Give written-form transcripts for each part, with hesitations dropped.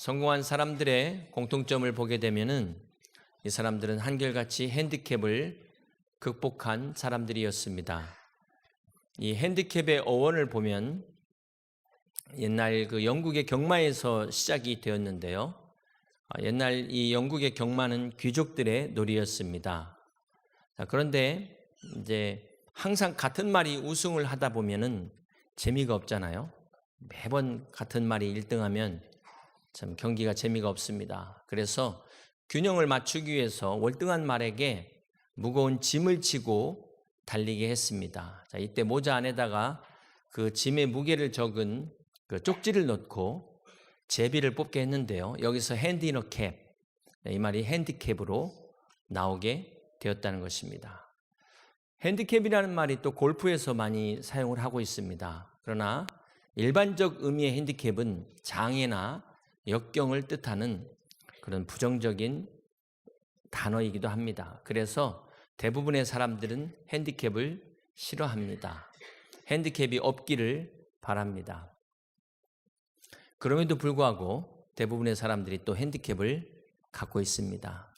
성공한 사람들의 공통점을 보게 되면은 이 사람들은 한결같이 핸디캡을 극복한 사람들이었습니다. 이 핸디캡의 어원을 보면 옛날 그 영국의 경마에서 시작이 되었는데요. 옛날 이 영국의 경마는 귀족들의 놀이였습니다. 그런데 이제 항상 같은 말이 우승을 하다 보면은 재미가 없잖아요. 매번 같은 말이 1등하면 참 경기가 재미가 없습니다. 그래서 균형을 맞추기 위해서 월등한 말에게 무거운 짐을 지고 달리게 했습니다. 자, 이때 모자 안에다가 그 짐의 무게를 적은 그 쪽지를 넣고 제비를 뽑게 했는데요. 여기서 핸드 인 어 캡, 이 말이 핸디캡으로 나오게 되었다는 것입니다. 핸디캡이라는 말이 또 골프에서 많이 사용을 하고 있습니다. 그러나 일반적 의미의 핸디캡은 장애나 역경을 뜻하는 그런 부정적인 단어이기도 합니다. 그래서 대부분의 사람들은 핸디캡을 싫어합니다. 핸디캡이 없기를 바랍니다. 그럼에도 불구하고 대부분의 사람들이 또 핸디캡을 갖고 있습니다.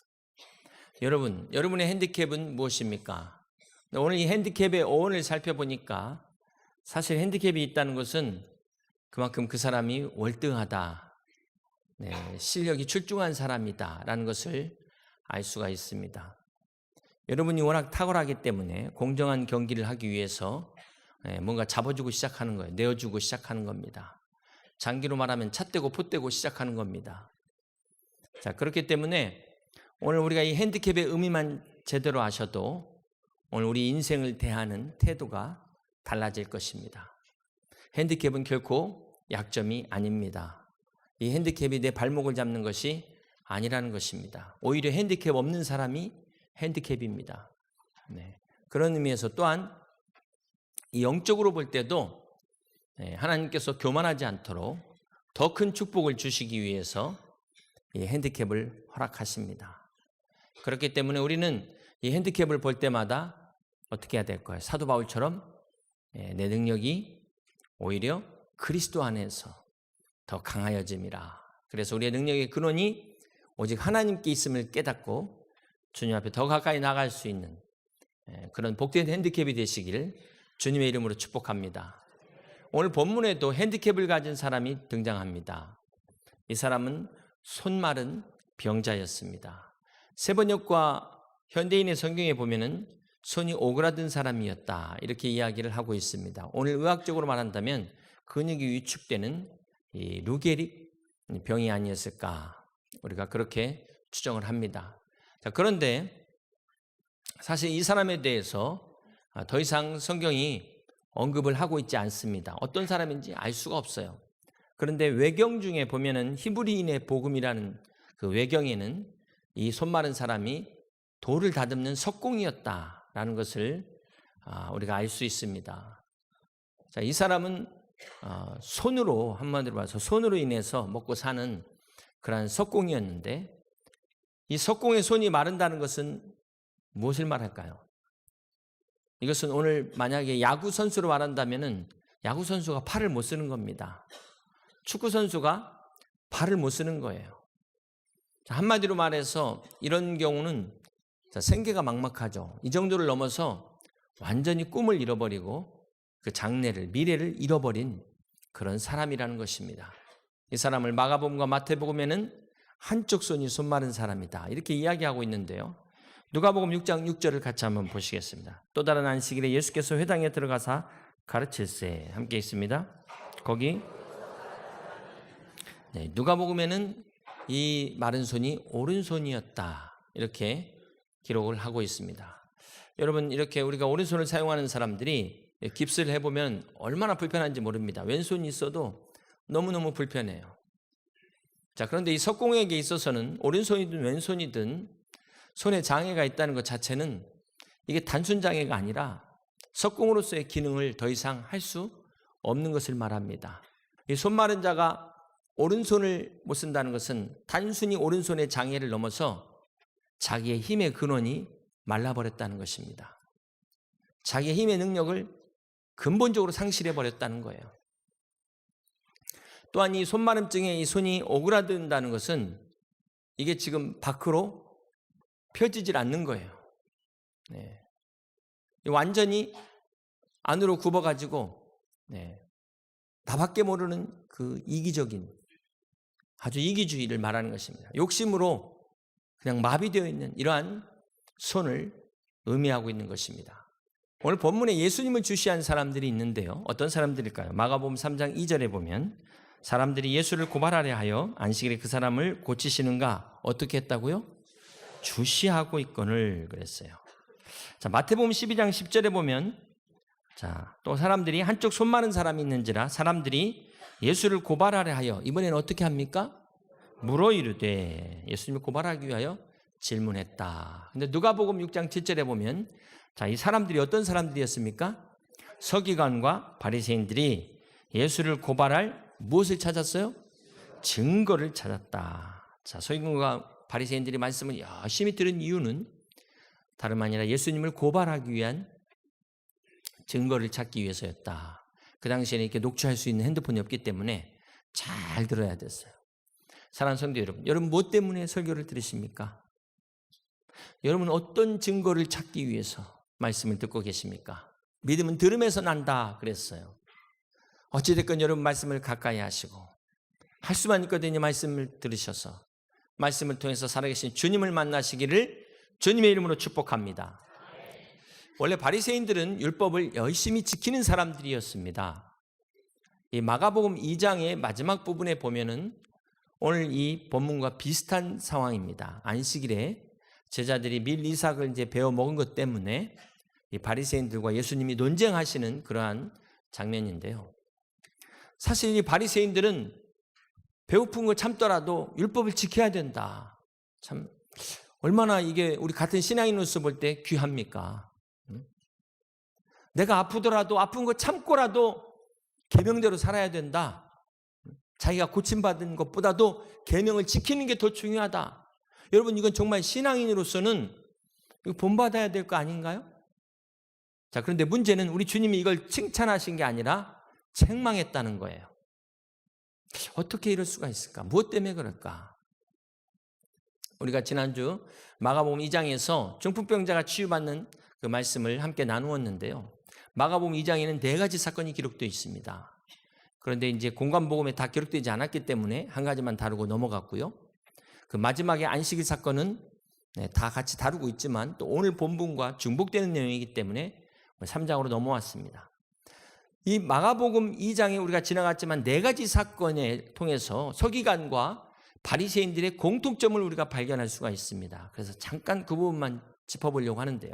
여러분의 핸디캡은 무엇입니까? 오늘 이 핸디캡의 어원을 살펴보니까 사실 핸디캡이 있다는 것은 그만큼 그 사람이 월등하다, 실력이 출중한 사람이다 라는 것을 알 수가 있습니다. 여러분이 워낙 탁월하기 때문에 공정한 경기를 하기 위해서 뭔가 잡아주고 시작하는 거예요. 내어주고 시작하는 겁니다. 장기로 말하면 찻대고 폿대고 시작하는 겁니다. 자, 그렇기 때문에 오늘 우리가 이 핸디캡의 의미만 제대로 아셔도 오늘 우리 인생을 대하는 태도가 달라질 것입니다. 핸디캡은 결코 약점이 아닙니다. 이 핸디캡이 내 발목을 잡는 것이 아니라는 것입니다. 오히려 핸디캡 없는 사람이 핸디캡입니다. 그런 의미에서 또한 이 영적으로 볼 때도 하나님께서 교만하지 않도록 더 큰 축복을 주시기 위해서 이 핸디캡을 허락하십니다. 그렇기 때문에 우리는 이 핸디캡을 볼 때마다 어떻게 해야 될까요? 사도 바울처럼 내 능력이 오히려 그리스도 안에서 더 강하여짐이라. 그래서 우리의 능력의 근원이 오직 하나님께 있음을 깨닫고 주님 앞에 더 가까이 나갈 수 있는 그런 복된 핸디캡이 되시기를 주님의 이름으로 축복합니다. 오늘 본문에도 핸디캡을 가진 사람이 등장합니다. 이 사람은 손마른 병자였습니다. 세번역과 현대인의 성경에 보면은 손이 오그라든 사람이었다 이렇게 이야기를 하고 있습니다. 오늘 의학적으로 말한다면 근육이 위축되는 이 루게릭 병이 아니었을까 우리가 그렇게 추정을 합니다. 자, 그런데 사실 이 사람에 대해서 더 이상 성경이 언급을 하고 있지 않습니다. 어떤 사람인지 알 수가 없어요. 그런데 외경 중에 보면은 히브리인의 복음이라는 그 외경에는 이 손마른 사람이 돌을 다듬는 석공이었다라는 것을 우리가 알 수 있습니다. 자, 이 사람은 손으로 한마디로 말해서 손으로 인해서 먹고 사는 그러한 석공이었는데 이 석공의 손이 마른다는 것은 무엇을 말할까요? 이것은 오늘 만약에 야구 선수로 말한다면은 야구 선수가 팔을 못 쓰는 겁니다. 축구 선수가 발을 못 쓰는 거예요. 자, 한마디로 말해서 이런 경우는 생계가 막막하죠. 이 정도를 넘어서 완전히 꿈을 잃어버리고 그 장래를 미래를 잃어버린 그런 사람이라는 것입니다. 이 사람을 마가복음과 마태복음에는 한쪽 손이 손마른 사람이다 이렇게 이야기하고 있는데요. 누가복음 6장 6절을 같이 한번 보시겠습니다. 또 다른 안식일에 예수께서 회당에 들어가사 가르칠세 함께 있습니다. 거기 누가복음에는 이 마른 손이 오른손이었다 이렇게 기록을 하고 있습니다. 여러분 이렇게 우리가 오른손을 사용하는 사람들이 깁스를 해보면 얼마나 불편한지 모릅니다. 왼손이 있어도 너무너무 불편해요. 자, 그런데 이 석공에게 있어서는 오른손이든 왼손이든 손에 장애가 있다는 것 자체는 이게 단순 장애가 아니라 석공으로서의 기능을 더 이상 할 수 없는 것을 말합니다. 이 손마른 자가 오른손을 못 쓴다는 것은 단순히 오른손의 장애를 넘어서 자기의 힘의 근원이 말라버렸다는 것입니다. 자기의 힘의 능력을 근본적으로 상실해버렸다는 거예요. 또한 이 손마름증에 이 손이 오그라든다는 것은 이게 지금 밖으로 펴지질 않는 거예요. 네. 완전히 안으로 굽어가지고 나밖에 모르는 그 이기적인 아주 이기주의를 말하는 것입니다. 욕심으로 그냥 마비되어 있는 이러한 손을 의미하고 있는 것입니다. 오늘 본문에 예수님을 주시한 사람들이 있는데요. 어떤 사람들일까요? 마가복음 3장 2절에 보면 사람들이 예수를 고발하려 하여 안식일에 그 사람을 고치시는가 어떻게 했다고요? 주시하고 있거늘 그랬어요. 자, 마태복음 12장 10절에 보면 또 사람들이 한쪽 손 마른 사람이 있는지라 사람들이 예수를 고발하려 하여 이번에는 어떻게 합니까? 물어 이르되 예수님을 고발하기 위하여 질문했다. 근데 누가복음 6장 7절에 보면 이 사람들이 어떤 사람들이었습니까? 서기관과 바리새인들이 예수를 고발할 무엇을 찾았어요? 증거를 찾았다. 자, 서기관과 바리새인들이 말씀을 열심히 들은 이유는 다름 아니라 예수님을 고발하기 위한 증거를 찾기 위해서였다. 그 당시에는 이렇게 녹취할 수 있는 핸드폰이 없기 때문에 잘 들어야 됐어요. 사랑하는 성도 여러분 무엇 때문에 설교를 들으십니까? 여러분 어떤 증거를 찾기 위해서 말씀을 듣고 계십니까? 믿음은 들음에서 난다 그랬어요. 어찌됐건 여러분 말씀을 가까이 하시고 할 수만 있거든요. 말씀을 들으셔서 말씀을 통해서 살아계신 주님을 만나시기를 주님의 이름으로 축복합니다. 원래 바리새인들은 율법을 열심히 지키는 사람들이었습니다. 이 마가복음 2장의 마지막 부분에 보면은 오늘 이 본문과 비슷한 상황입니다. 안식일에 제자들이 밀 이삭을 이제 베어 먹은 것 때문에 이 바리새인들과 예수님이 논쟁하시는 그러한 장면인데요. 사실 이 바리새인들은 배고픈 거 참더라도 율법을 지켜야 된다. 참 얼마나 이게 우리 같은 신앙인으로서 볼 때 귀합니까? 내가 아프더라도 아픈 거 참고라도 계명대로 살아야 된다. 자기가 고침받은 것보다도 계명을 지키는 게 더 중요하다. 여러분 이건 정말 신앙인으로서는 본받아야 될 거 아닌가요? 자, 그런데 문제는 우리 주님이 이걸 칭찬하신 게 아니라 책망했다는 거예요. 어떻게 이럴 수가 있을까? 무엇 때문에 그럴까? 우리가 지난주 마가복음 2장에서 중풍병자가 치유받는 그 말씀을 함께 나누었는데요. 마가복음 2장에는 4가지 사건이 기록되어 있습니다. 그런데 이제 공관복음에 다 기록되지 않았기 때문에 한 가지만 다루고 넘어갔고요. 그 마지막에 안식일 사건은 다 같이 다루고 있지만 또 오늘 본문과 중복되는 내용이기 때문에 3장으로 넘어왔습니다. 이 마가복음 2장에 우리가 지나갔지만 4가지 사건을 통해서 서기관과 바리새인들의 공통점을 우리가 발견할 수가 있습니다. 그래서 잠깐 그 부분만 짚어보려고 하는데요.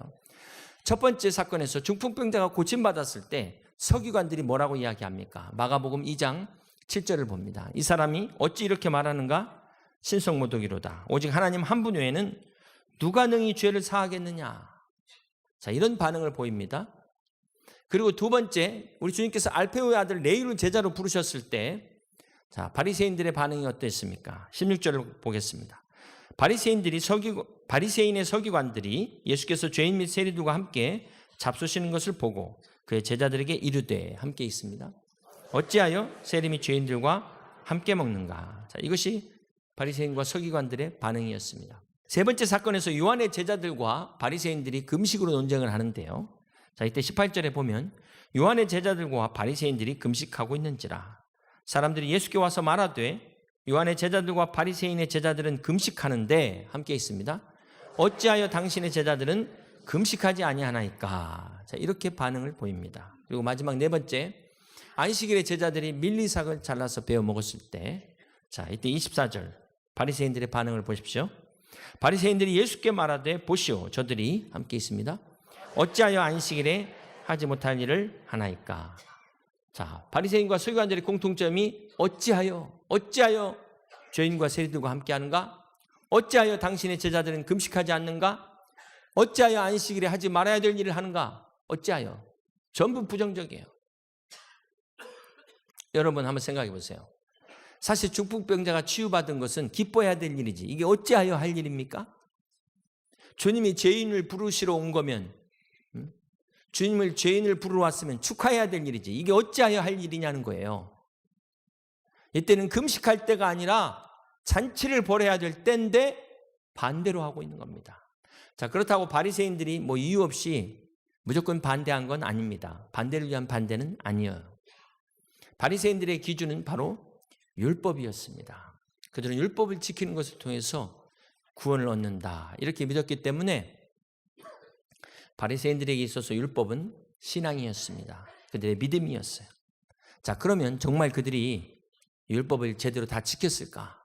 첫 번째 사건에서 중풍병자가 고침받았을 때 서기관들이 뭐라고 이야기합니까? 마가복음 2장 7절을 봅니다. 이 사람이 어찌 이렇게 말하는가? 신성모독이로다. 오직 하나님 한 분 외에는 누가 능히 죄를 사하겠느냐? 자, 이런 반응을 보입니다. 그리고 두 번째, 우리 주님께서 알페오의 아들 레위를 제자로 부르셨을 때 자, 바리새인들의 반응이 어땠습니까? 16절을 보겠습니다. 바리새인의 서기관들이 예수께서 죄인 및 세리들과 함께 잡수시는 것을 보고 그의 제자들에게 이르되 함께 있습니다. 어찌하여 세리 및 죄인들과 함께 먹는가? 자, 이것이 바리새인과 서기관들의 반응이었습니다. 세 번째 사건에서 요한의 제자들과 바리새인들이 금식으로 논쟁을 하는데요. 자, 이때 18절에 보면 요한의 제자들과 바리새인들이 금식하고 있는지라 사람들이 예수께 와서 말하되 요한의 제자들과 바리새인의 제자들은 금식하는데 함께 있습니다. 어찌하여 당신의 제자들은 금식하지 아니하나이까? 자, 이렇게 반응을 보입니다. 그리고 마지막 네 번째, 안식일에 제자들이 밀리삭을 잘라서 베어 먹었을 때, 자, 이때 24절 바리새인들의 반응을 보십시오. 바리새인들이 예수께 말하되 보시오, 저들이 함께 있습니다. 어찌하여 안식일에 하지 못할 일을 하나이까? 자, 바리새인과 서기관들의 공통점이 어찌하여 죄인과 세리들과 함께 하는가? 어찌하여 당신의 제자들은 금식하지 않는가? 어찌하여 안식일에 하지 말아야 될 일을 하는가? 어찌하여? 전부 부정적이에요. 여러분 한번 생각해 보세요. 사실 중풍병자가 치유받은 것은 기뻐해야 될 일이지 이게 어찌하여 할 일입니까? 주님이 죄인을 부르시러 온 거면 주님을 죄인을 부르러 왔으면 축하해야 될 일이지 이게 어찌하여 할 일이냐는 거예요. 이때는 금식할 때가 아니라 잔치를 벌여야 될 때인데 반대로 하고 있는 겁니다. 자, 그렇다고 바리새인들이 뭐 이유 없이 무조건 반대한 건 아닙니다. 반대를 위한 반대는 아니에요. 바리새인들의 기준은 바로 율법이었습니다. 그들은 율법을 지키는 것을 통해서 구원을 얻는다 이렇게 믿었기 때문에 바리새인들에게 있어서 율법은 신앙이었습니다. 그들의 믿음이었어요. 자, 그러면 정말 그들이 율법을 제대로 다 지켰을까?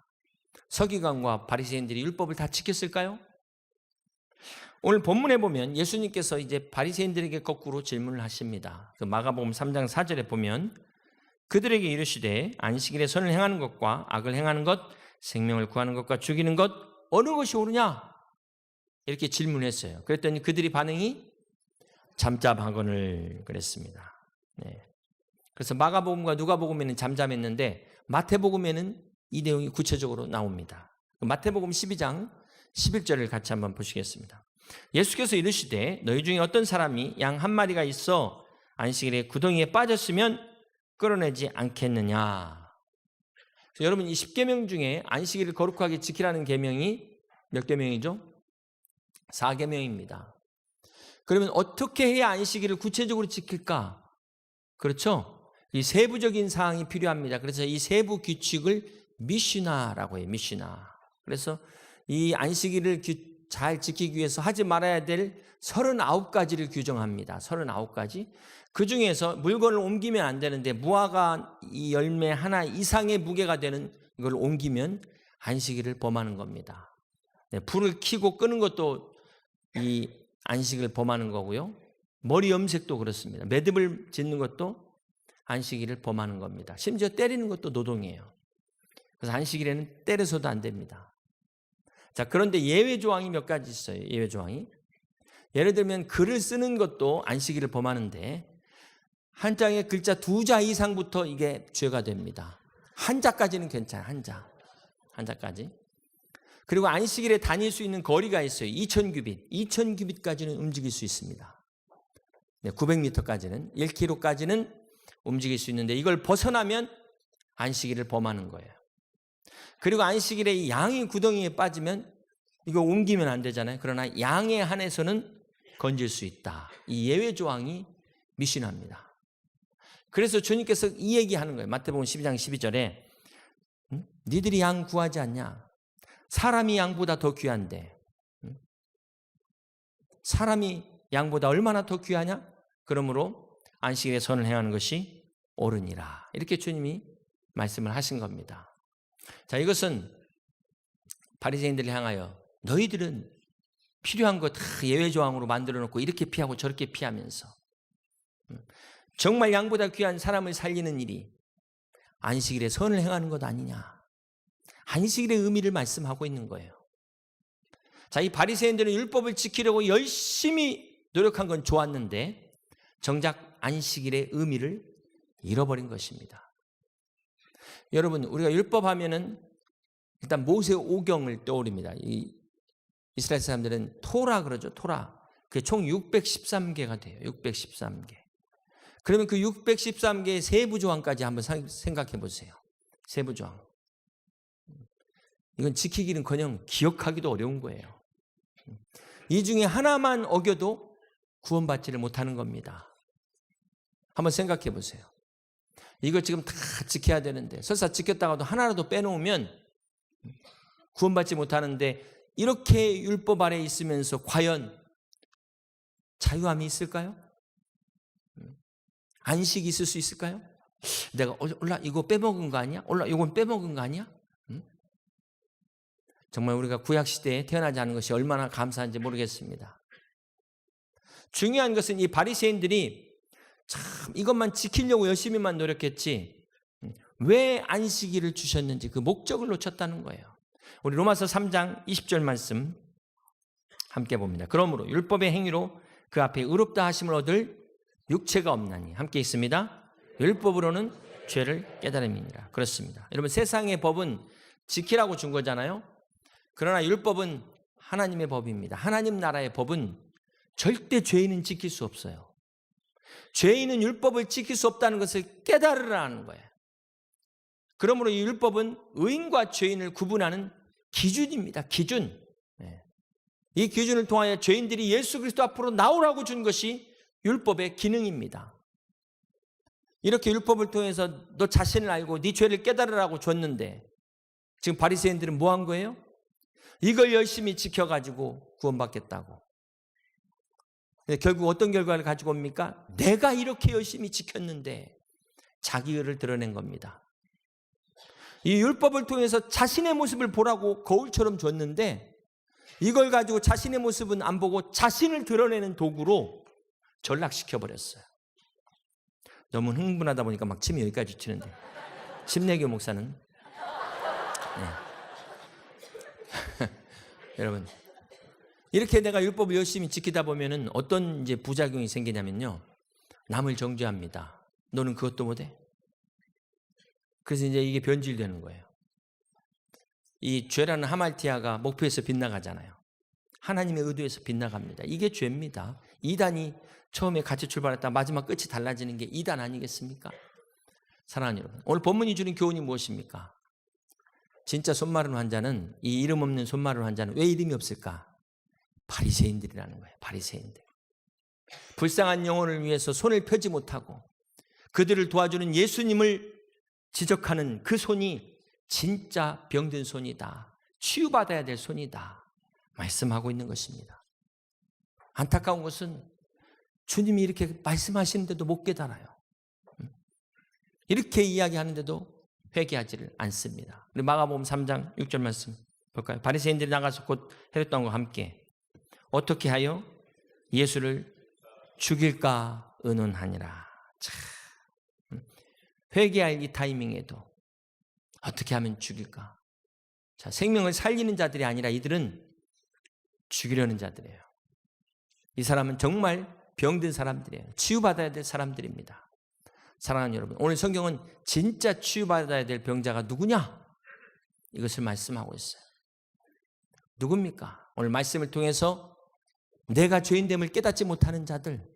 서기관과 바리새인들이 율법을 다 지켰을까요? 오늘 본문에 보면 예수님께서 이제 바리새인들에게 거꾸로 질문을 하십니다. 그 마가복음 3장 4절에 보면 그들에게 이르시되 안식일에 선을 행하는 것과 악을 행하는 것, 생명을 구하는 것과 죽이는 것 어느 것이 옳으냐? 이렇게 질문했어요. 그랬더니 그들이 반응이 잠잠하거늘 그랬습니다. 네. 그래서 마가복음과 누가복음에는 잠잠했는데 마태복음에는 이 내용이 구체적으로 나옵니다. 마태복음 12장 11절을 같이 한번 보시겠습니다. 예수께서 이르시되 너희 중에 어떤 사람이 양 한 마리가 있어 안식일에 구덩이에 빠졌으면 끌어내지 않겠느냐. 여러분, 이 10계명 중에 안식일을 거룩하게 지키라는 계명이 몇 계명이죠? 4계명입니다. 그러면 어떻게 해야 안식일을 구체적으로 지킬까? 그렇죠? 이 세부적인 사항이 필요합니다. 그래서 이 세부 규칙을 미시나라고 해요. 미시나. 그래서 이 안식일을 잘 지키기 위해서 하지 말아야 될 39가지를 규정합니다. 39가지. 그 중에서 물건을 옮기면 안 되는데 무화과 이 열매 하나 이상의 무게가 되는 이걸 옮기면 안식일을 범하는 겁니다. 네, 불을 켜고 끄는 것도 이 안식을 범하는 거고요. 머리 염색도 그렇습니다. 매듭을 짓는 것도 안식일을 범하는 겁니다. 심지어 때리는 것도 노동이에요. 그래서 안식일에는 때려서도 안 됩니다. 자, 그런데 예외 조항이 몇 가지 있어요. 예외 조항이. 예를 들면 글을 쓰는 것도 안식일을 범하는데 한 장의 글자 2자 이상부터 이게 죄가 됩니다. 한 자까지는 괜찮아요. 한 자까지. 그리고 안식일에 다닐 수 있는 거리가 있어요. 2000규빗. 2000규빗까지는 움직일 수 있습니다. 네, 900m까지는, 1km까지는 움직일 수 있는데 이걸 벗어나면 안식일을 범하는 거예요. 그리고 안식일에 이 양이 구덩이에 빠지면 이거 옮기면 안 되잖아요. 그러나 양에 한해서는 건질 수 있다. 이 예외 조항이 미신합니다. 그래서 주님께서 이 얘기하는 거예요. 마태복음 12장 12절에 니들이 양 구하지 않냐? 사람이 양보다 더 귀한데 사람이 양보다 얼마나 더 귀하냐? 그러므로 안식일에 선을 행하는 것이 옳으니라. 이렇게 주님이 말씀을 하신 겁니다. 자, 이것은 바리새인들을 향하여 너희들은 필요한 거 다 예외 조항으로 만들어 놓고 이렇게 피하고 저렇게 피하면서 정말 양보다 귀한 사람을 살리는 일이 안식일에 선을 행하는 것 아니냐. 안식일의 의미를 말씀하고 있는 거예요. 자, 이 바리새인들은 율법을 지키려고 열심히 노력한 건 좋았는데 정작 안식일의 의미를 잃어버린 것입니다. 여러분, 우리가 율법 하면은 일단 모세 오경을 떠올립니다. 이 이스라엘 사람들은 토라 그러죠. 토라. 그게 총 613개가 돼요. 613개. 그러면 그 613개의 세부 조항까지 한번 생각해 보세요. 세부 조항. 이건 지키기는커녕 기억하기도 어려운 거예요. 이 중에 하나만 어겨도 구원받지를 못하는 겁니다. 한번 생각해 보세요. 이거 지금 다 지켜야 되는데 설사 지켰다가도 하나라도 빼놓으면 구원받지 못하는데 이렇게 율법 아래 있으면서 과연 자유함이 있을까요? 안식이 있을 수 있을까요? 내가 올라 이거 빼먹은 거 아니야? 올라 이건 빼먹은 거 아니야? 정말 우리가 구약시대에 태어나지 않은 것이 얼마나 감사한지 모르겠습니다. 중요한 것은 이 바리새인들이 참 이것만 지키려고 열심히만 노력했지 왜 안식일을 주셨는지 그 목적을 놓쳤다는 거예요. 우리 로마서 3장 20절 말씀 함께 봅니다. 그러므로 율법의 행위로 그 앞에 의롭다 하심을 얻을 육체가 없나니 함께 있습니다. 율법으로는 죄를 깨달음이니라. 그렇습니다. 여러분, 세상의 법은 지키라고 준 거잖아요. 그러나 율법은 하나님의 법입니다. 하나님 나라의 법은 절대 죄인은 지킬 수 없어요. 죄인은 율법을 지킬 수 없다는 것을 깨달으라는 거예요. 그러므로 이 율법은 의인과 죄인을 구분하는 기준입니다. 기준. 이 기준을 통하여 죄인들이 예수 그리스도 앞으로 나오라고 준 것이 율법의 기능입니다. 이렇게 율법을 통해서 너 자신을 알고 네 죄를 깨달으라고 줬는데 지금 바리새인들은 뭐 한 거예요? 이걸 열심히 지켜가지고 구원받겠다고. 결국 어떤 결과를 가지고 옵니까? 내가 이렇게 열심히 지켰는데 자기 의를 드러낸 겁니다. 이 율법을 통해서 자신의 모습을 보라고 거울처럼 줬는데 이걸 가지고 자신의 모습은 안 보고 자신을 드러내는 도구로 전락시켜버렸어요. 너무 흥분하다 보니까 막 침이 여기까지 튀는데 심내교 목사는 여러분 이렇게 내가 율법을 열심히 지키다 보면은 어떤 이제 부작용이 생기냐면요, 남을 정죄합니다. 너는 그것도 못해? 그래서 이제 이게 변질되는 거예요. 이 죄라는 하말티아가 목표에서 빗나가잖아요. 하나님의 의도에서 빗나갑니다. 이게 죄입니다. 이단이 처음에 같이 출발했다 마지막 끝이 달라지는 게 이단 아니겠습니까? 사랑하는 여러분, 오늘 본문이 주는 교훈이 무엇입니까? 진짜 손마른 환자는, 이 이름 없는 손마른 환자는 왜 이름이 없을까? 바리새인들이라는 거예요. 바리새인들. 불쌍한 영혼을 위해서 손을 펴지 못하고 그들을 도와주는 예수님을 지적하는 그 손이 진짜 병든 손이다. 치유받아야 될 손이다. 말씀하고 있는 것입니다. 안타까운 것은 주님이 이렇게 말씀하시는데도 못 깨달아요. 이렇게 이야기하는데도 회개하지를 않습니다. 우리 마가복음 3장 6절 말씀 볼까요? 바리새인들이 나가서 곧 헤롯 왕과 함께 어떻게 하여 예수를 죽일까 의논하니라. 참, 회개할 이 타이밍에도 어떻게 하면 죽일까? 자, 생명을 살리는 자들이 아니라 이들은 죽이려는 자들이에요. 이 사람은 정말 병든 사람들이에요. 치유받아야 될 사람들입니다. 사랑하는 여러분, 오늘 성경은 진짜 치유받아야 될 병자가 누구냐? 이것을 말씀하고 있어요. 누굽니까? 오늘 말씀을 통해서 내가 죄인됨을 깨닫지 못하는 자들,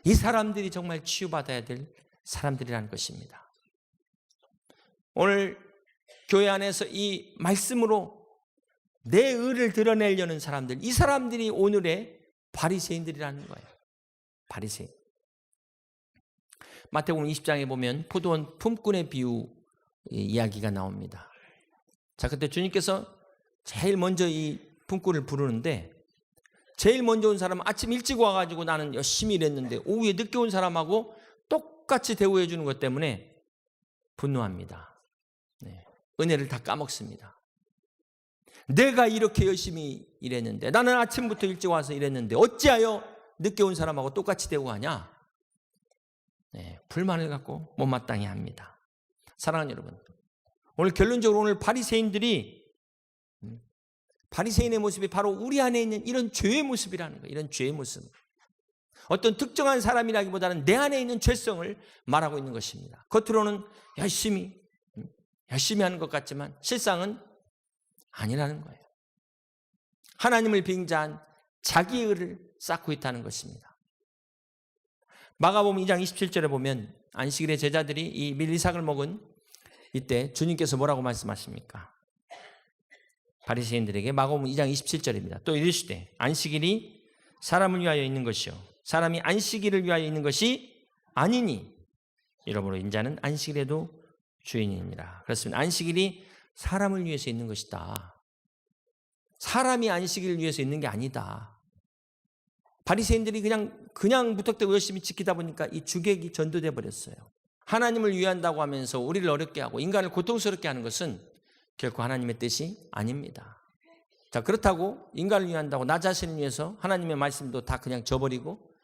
이 사람들이 정말 치유받아야 될 사람들이라는 것입니다. 오늘 교회 안에서 이 말씀으로 내 의를 드러내려는 사람들, 이 사람들이 오늘의 바리새인들이라는 거예요. 바리새인. 마태복음 20장에 보면 포도원 품꾼의 비유 이야기가 나옵니다. 자, 그때 주님께서 제일 먼저 이 품꾼을 부르는데, 제일 먼저 온 사람은 아침 일찍 와가지고 나는 열심히 일했는데 오후에 늦게 온 사람하고 똑같이 대우해 주는 것 때문에 분노합니다. 네. 은혜를 다 까먹습니다. 내가 이렇게 열심히 일했는데, 나는 아침부터 일찍 와서 일했는데 어찌하여 늦게 온 사람하고 똑같이 대우하냐? 네, 불만을 갖고 못마땅해 합니다. 사랑하는 여러분, 오늘 결론적으로 오늘 바리새인의 모습이 바로 우리 안에 있는 이런 죄의 모습이라는 거예요. 이런 죄의 모습. 어떤 특정한 사람이라기보다는 내 안에 있는 죄성을 말하고 있는 것입니다. 겉으로는 열심히 하는 것 같지만 실상은 아니라는 거예요. 하나님을 빙자한 자기 의를 쌓고 있다는 것입니다. 마가복음 2장 27절에 보면 안식일에 제자들이 이 밀리삭을 먹은 이때 주님께서 뭐라고 말씀하십니까? 바리새인들에게 마가복음 2장 27절입니다. 또 이르시되 안식일이 사람을 위하여 있는 것이요 사람이 안식일을 위하여 있는 것이 아니니 이러므로 인자는 안식일에도 주인이니라. 그렇습니다. 안식일이 사람을 위해서 있는 것이다. 사람이 안식일을 위해서 있는 게 아니다. 바리새인들이 그냥 무턱대고 열심히 지키다 보니까 이 주객이 전도돼 버렸어요. 하나님을 위한다고 하면서 우리를 어렵게 하고 인간을 고통스럽게 하는 것은 결코 하나님의 뜻이 아닙니다. 자, 그렇다고 인간을 위한다고 나 자신을 위해서 하나님의 말씀도 다 그냥 저버리고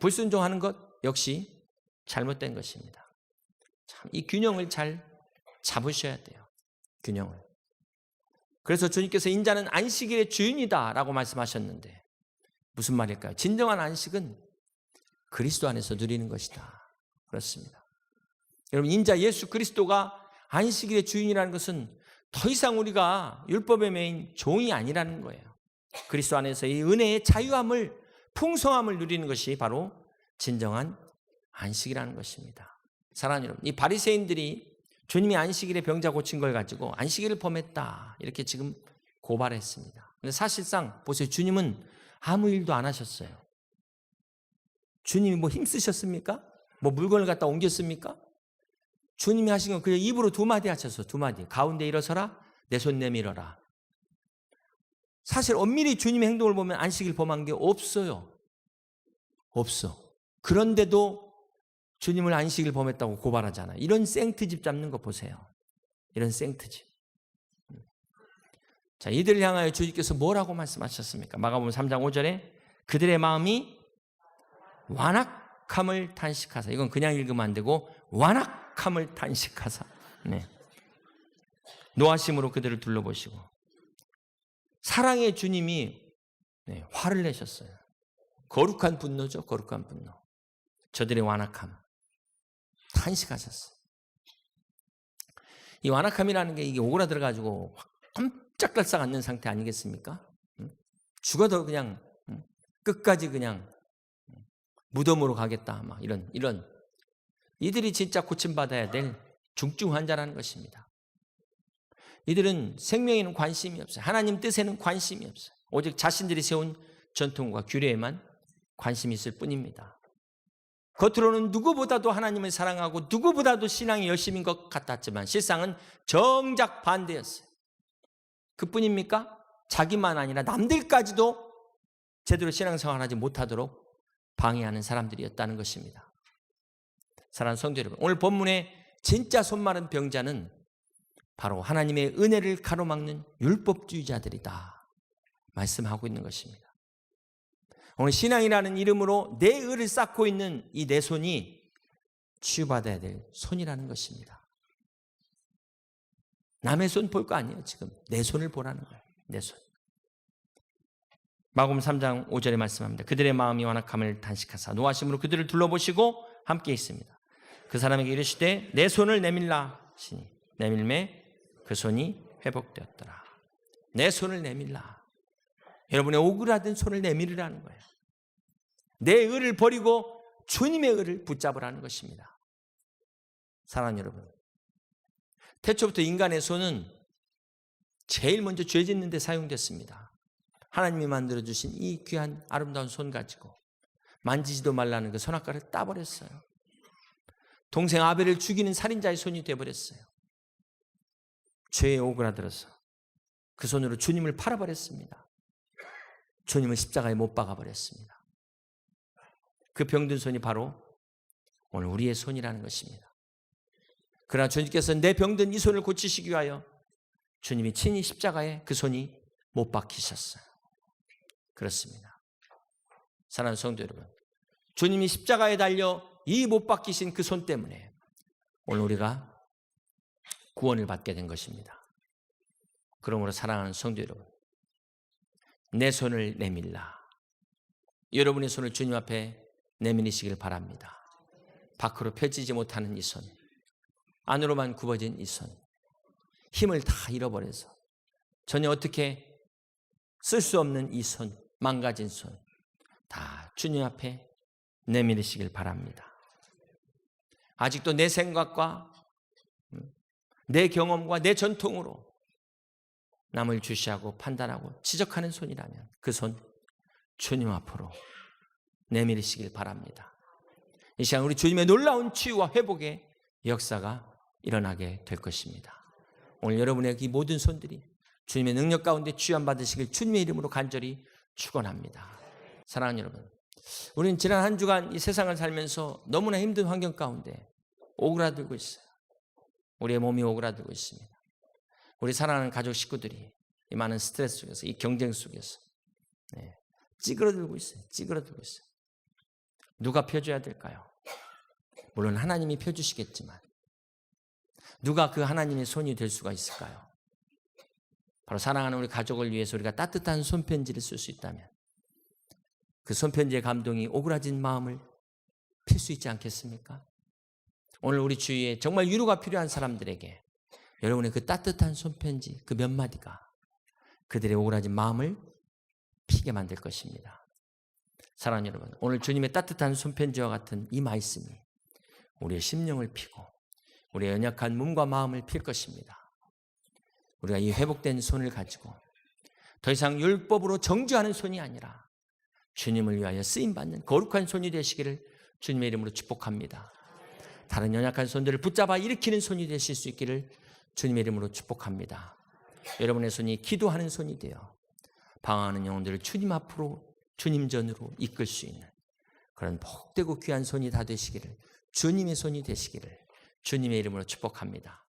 불순종하는 것 역시 잘못된 것입니다. 참, 이 균형을 잘 잡으셔야 돼요. 균형을. 그래서 주님께서 인자는 안식일의 주인이다 라고 말씀하셨는데 무슨 말일까요? 진정한 안식은 그리스도 안에서 누리는 것이다. 그렇습니다. 여러분, 인자 예수 그리스도가 안식일의 주인이라는 것은 더 이상 우리가 율법에 매인 종이 아니라는 거예요. 그리스도 안에서 이 은혜의 자유함을, 풍성함을 누리는 것이 바로 진정한 안식이라는 것입니다. 사랑하는 여러분, 이 바리새인들이 주님이 안식일에 병자 고친 걸 가지고 안식일을 범했다 이렇게 지금 고발했습니다. 근데 사실상 보세요. 주님은 아무 일도 안 하셨어요. 주님이 뭐 힘쓰셨습니까? 뭐 물건을 갖다 옮겼습니까? 주님이 하신 건 그냥 입으로 두 마디 하셨어. 두 마디. 가운데 일어서라. 내 손 내밀어라. 사실 엄밀히 주님의 행동을 보면 안식일 범한 게 없어요. 없어. 그런데도 주님을 안식일 범했다고 고발하잖아요. 이런 생트집 잡는 거 보세요. 이런 생트집. 자, 이들을 향하여 주님께서 뭐라고 말씀하셨습니까? 마가복음 3장 5절에 그들의 마음이 완악함을 탄식하사. 이건 그냥 읽으면 안 되고 완악함을 탄식하사. 네. 노하심으로 그들을 둘러보시고 사랑의 주님이 화를 내셨어요. 거룩한 분노죠. 거룩한 분노. 저들의 완악함. 탄식하셨어요. 이 완악함이라는 게 이게 오그라들어가지고 깜짝달싹 앉는 상태 아니겠습니까? 죽어도 그냥 끝까지 그냥 무덤으로 가겠다. 막 이런 이들이 진짜 고침받아야 될 중증 환자라는 것입니다. 이들은 생명에는 관심이 없어요. 하나님 뜻에는 관심이 없어요. 오직 자신들이 세운 전통과 규례에만 관심이 있을 뿐입니다. 겉으로는 누구보다도 하나님을 사랑하고 누구보다도 신앙이 열심인 것 같았지만 실상은 정작 반대였어요. 그뿐입니까? 자기만 아니라 남들까지도 제대로 신앙생활하지 못하도록 방해하는 사람들이었다는 것입니다. 사랑하는 성도 여러분, 오늘 본문의 진짜 손마른 병자는 바로 하나님의 은혜를 가로막는 율법주의자들이다 말씀하고 있는 것입니다. 오늘 신앙이라는 이름으로 내 의를 쌓고 있는 이 내 손이 치유받아야 될 손이라는 것입니다. 남의 손 볼 거 아니에요. 지금 내 손을 보라는 거예요. 내 손. 마가복음 3장 5절에 말씀합니다. 그들의 마음이 완악함을 탄식하사 노하심으로 그들을 둘러보시고 함께 있습니다. 그 사람에게 이르시되 내 손을 내밀라 하시니 내밀매 그 손이 회복되었더라. 내 손을 내밀라. 여러분의 오그라든 손을 내밀으라는 거예요. 내 의를 버리고 주님의 의를 붙잡으라는 것입니다. 사랑하는 여러분, 태초부터 인간의 손은 제일 먼저 죄 짓는 데 사용됐습니다. 하나님이 만들어주신 이 귀한 아름다운 손 가지고 만지지도 말라는 그 손아까를 따버렸어요. 동생 아벨을 죽이는 살인자의 손이 되어버렸어요. 죄에 오그라들어서 그 손으로 주님을 팔아버렸습니다. 주님을 십자가에 못 박아버렸습니다. 그 병든 손이 바로 오늘 우리의 손이라는 것입니다. 그러나 주님께서 내 병든 이 손을 고치시기 위하여 주님이 친히 십자가에 그 손이 못 박히셨어요. 그렇습니다. 사랑하는 성도 여러분, 주님이 십자가에 달려 이 못 박히신 그 손 때문에 오늘 우리가 구원을 받게 된 것입니다. 그러므로 사랑하는 성도 여러분, 내 손을 내밀라. 여러분의 손을 주님 앞에 내밀으시길 바랍니다. 밖으로 펴지지 못하는 이 손, 안으로만 굽어진 이 손, 힘을 다 잃어버려서 전혀 어떻게 쓸 수 없는 이 손, 망가진 손, 다 주님 앞에 내밀으시길 바랍니다. 아직도 내 생각과 내 경험과 내 전통으로 남을 주시하고 판단하고 지적하는 손이라면 그 손 주님 앞으로 내밀으시길 바랍니다. 이 시간 우리 주님의 놀라운 치유와 회복의 역사가 일어나게 될 것입니다. 오늘 여러분의 이 모든 손들이 주님의 능력 가운데 치유함 받으시길 주님의 이름으로 간절히 축원합니다. 사랑하는 여러분, 우리는 지난 한 주간 이 세상을 살면서 너무나 힘든 환경 가운데 오그라들고 있어요. 우리의 몸이 오그라들고 있습니다. 우리 사랑하는 가족 식구들이 이 많은 스트레스 속에서, 이 경쟁 속에서 찌그러들고 있어요. 찌그러들고 있어요. 누가 펴줘야 될까요? 물론 하나님이 펴주시겠지만 누가 그 하나님의 손이 될 수가 있을까요? 바로 사랑하는 우리 가족을 위해서 우리가 따뜻한 손편지를 쓸 수 있다면 그 손편지의 감동이 오그라진 마음을 필 수 있지 않겠습니까? 오늘 우리 주위에 정말 위로가 필요한 사람들에게 여러분의 그 따뜻한 손편지, 그 몇 마디가 그들의 오그라진 마음을 피게 만들 것입니다. 사랑하는 여러분, 오늘 주님의 따뜻한 손편지와 같은 이 말씀이 우리의 심령을 피고 우리의 연약한 몸과 마음을 필 것입니다. 우리가 이 회복된 손을 가지고 더 이상 율법으로 정죄하는 손이 아니라 주님을 위하여 쓰임받는 거룩한 손이 되시기를 주님의 이름으로 축복합니다. 다른 연약한 손들을 붙잡아 일으키는 손이 되실 수 있기를 주님의 이름으로 축복합니다. 여러분의 손이 기도하는 손이 되어 방황하는 영혼들을 주님 앞으로 주님 전으로 이끌 수 있는 그런 복되고 귀한 손이 다 되시기를, 주님의 손이 되시기를 주님의 이름으로 축복합니다.